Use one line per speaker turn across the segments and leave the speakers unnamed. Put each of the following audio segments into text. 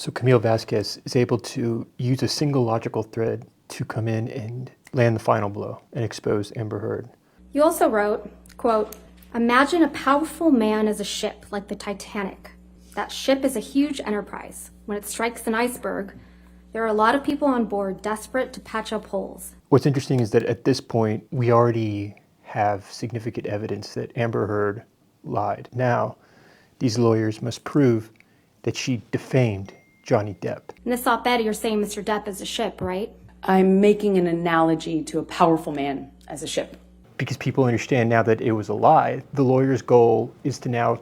So Camille Vasquez is able to use a single logical thread to come in and land the final blow and expose Amber Heard.
You also wrote, quote, "Imagine a powerful man as a ship like the Titanic. That ship is a huge enterprise. When it strikes an iceberg, there are a lot of people on board desperate to patch up holes."
What's interesting is that at this point, we already have significant evidence that Amber Heard lied. Now, these lawyers must prove that she defamed Johnny Depp.
In this op-ed, you're saying Mr. Depp is a ship, right?
I'm making an analogy to a powerful man as a ship.
Because people understand now that it was a lie, the lawyer's goal is to now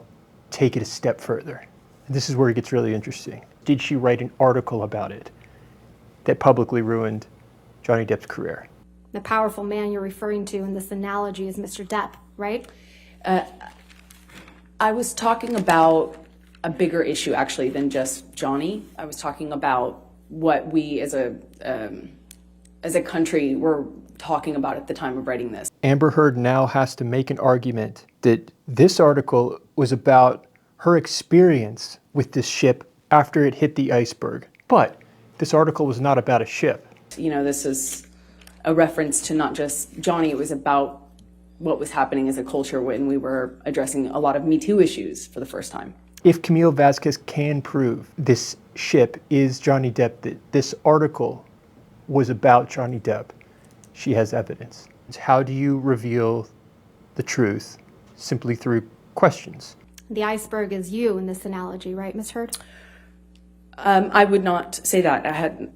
take it a step further. And this is where it gets really interesting. Did she write an article about it that publicly ruined Johnny Depp's career?
The powerful man you're referring to in this analogy is Mr. Depp, right?
I was talking about a bigger issue, actually, than just Johnny. I was talking about what we as a country were talking about at the time of writing this.
Amber Heard now has to make an argument that this article was about her experience with this ship after it hit the iceberg. But this article was not about a ship.
You know, this is a reference to not just Johnny, it was about what was happening as a culture when we were addressing a lot of Me Too issues for the first time.
If Camille Vasquez can prove this ship is Johnny Depp, that this article was about Johnny Depp, she has evidence. How do you reveal the truth? Simply through questions.
The iceberg is you in this analogy, right, Ms. Heard?
I would not say that.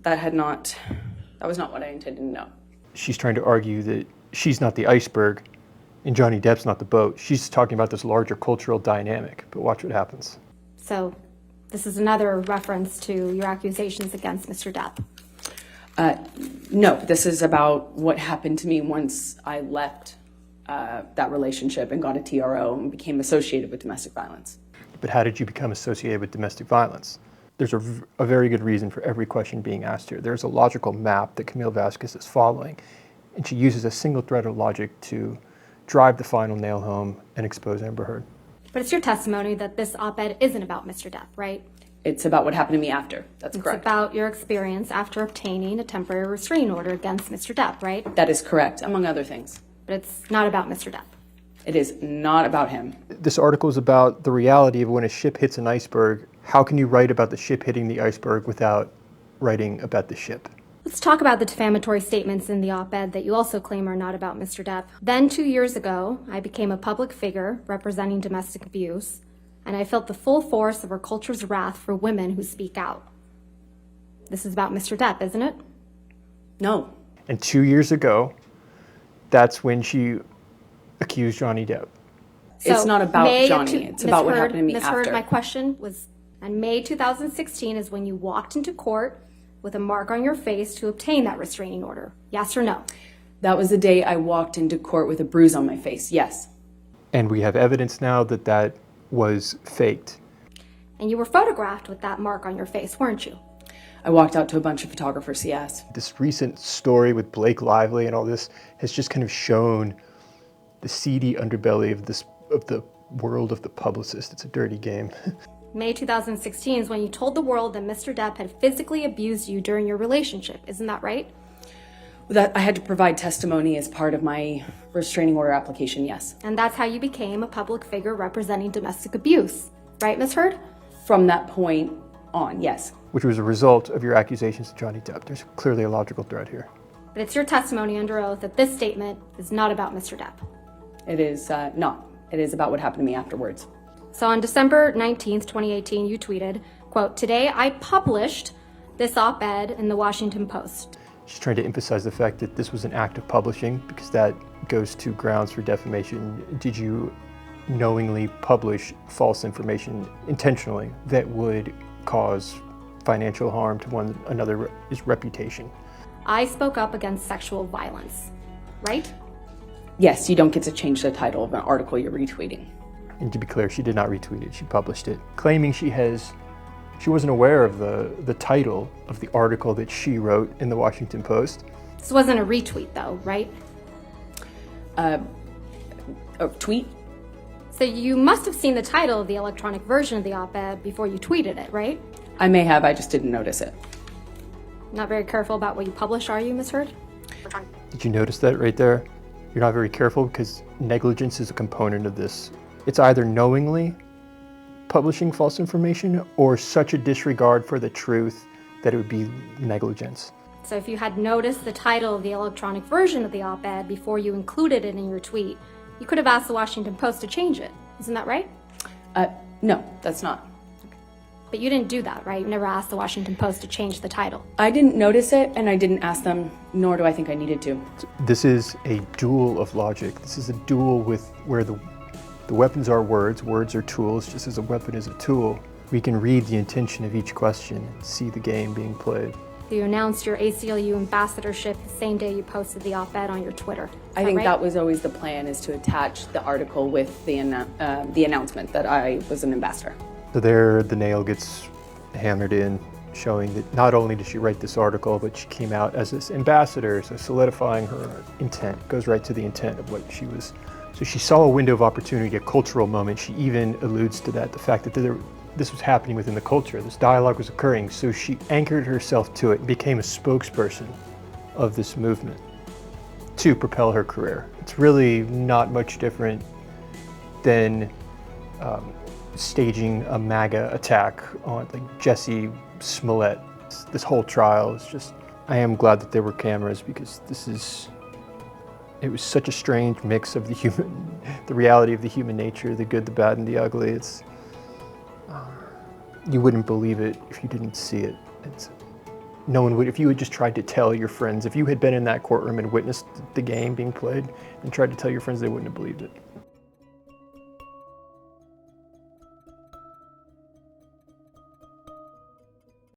That was not what I intended to know.
She's trying to argue that she's not the iceberg and Johnny Depp's not the boat. She's talking about this larger cultural dynamic, but watch what happens.
So this is another reference to your accusations against Mr. Depp.
No, this is about what happened to me once I left that relationship and got a TRO and became associated with domestic violence.
But how did you become associated with domestic violence? There's a very good reason for every question being asked here. There's a logical map that Camille Vasquez is following, and she uses a single thread of logic to drive the final nail home and expose Amber Heard.
But it's your testimony that this op-ed isn't about Mr. Depp, right?
It's about what happened to me after. That's correct.
It's about your experience after obtaining a temporary restraining order against Mr. Depp, right?
That is correct, among other things.
But it's not about Mr. Depp.
It is not about him.
This article is about the reality of when a ship hits an iceberg. How can you write about the ship hitting the iceberg without writing about the ship?
Let's talk about the defamatory statements in the op-ed that you also claim are not about Mr. Depp. Then 2 years ago, I became a public figure representing domestic abuse, and I felt the full force of our culture's wrath for women who speak out. This is about Mr. Depp, isn't it?
No.
And 2 years ago, that's when she accused Johnny Depp.
It's not about Johnny. It's about what happened to me
after. Ms. Heard, my question was, on May 2016 is when you walked into court with a mark on your face to obtain that restraining order. Yes or no?
That was the day I walked into court with a bruise on my face, yes.
And we have evidence now that that was faked.
And you were photographed with that mark on your face, weren't you?
I walked out to a bunch of photographers, yes.
This recent story with Blake Lively and all this has just kind of shown the seedy underbelly of the world of the publicist. It's a dirty game.
May 2016 is when you told the world that Mr. Depp had physically abused you during your relationship. Isn't that right?
That I had to provide testimony as part of my restraining order application, yes.
And that's how you became a public figure representing domestic abuse. Right, Ms. Heard?
From that point on, yes.
Which was a result of your accusations to Johnny Depp. There's clearly a logical thread here.
But it's your testimony under oath that this statement is not about Mr. Depp.
It is not. It is about what happened to me afterwards.
So on December 19th, 2018, you tweeted, quote, "Today I published this op-ed in the Washington Post."
She's trying to emphasize the fact that this was an act of publishing because that goes to grounds for defamation. Did you knowingly publish false information intentionally that would cause financial harm to one another's reputation?
I spoke up against sexual violence, right?
Yes, you don't get to change the title of an article you're retweeting.
And to be clear, she did not retweet it, she published it, claiming she wasn't aware of the title of the article that she wrote in the Washington Post.
This wasn't a retweet though, right?
A tweet?
So you must have seen the title of the electronic version of the op-ed before you tweeted it, right?
I may have, I just didn't notice it.
Not very careful about what you publish, are you, Ms. Heard?
Did you notice that right there? You're not very careful because negligence is a component of this. It's either knowingly publishing false information or such a disregard for the truth that it would be negligence.
So if you had noticed the title of the electronic version of the op-ed before you included it in your tweet, you could have asked the Washington Post to change it. Isn't that right?
No, that's not.
But you didn't do that, right? You never asked the Washington Post to change the title.
I didn't notice it, and I didn't ask them, nor do I think I needed to.
This is a duel of logic. This is a duel with where the weapons are words. Words are tools, just as a weapon is a tool. We can read the intention of each question and see the game being played.
You announced your ACLU ambassadorship the same day you posted the op-ed on your Twitter.
I think that was always the plan, is to attach the article with the announcement that I was an ambassador.
So there the nail gets hammered in, showing that not only did she write this article, but she came out as this ambassador, so solidifying her intent. Goes right to the intent of what she was. So she saw a window of opportunity, a cultural moment. She even alludes to that, the fact that this was happening within the culture, this dialogue was occurring, so she anchored herself to it and became a spokesperson of this movement to propel her career. It's really not much different than staging a MAGA attack on like Jesse Smollett. This whole trial is just, I am glad that there were cameras because it was such a strange mix of the reality of the human nature, the good, the bad, and the ugly. You wouldn't believe it if you didn't see it. No one would, if you had just tried to tell your friends, if you had been in that courtroom and witnessed the game being played and tried to tell your friends, they wouldn't have believed it.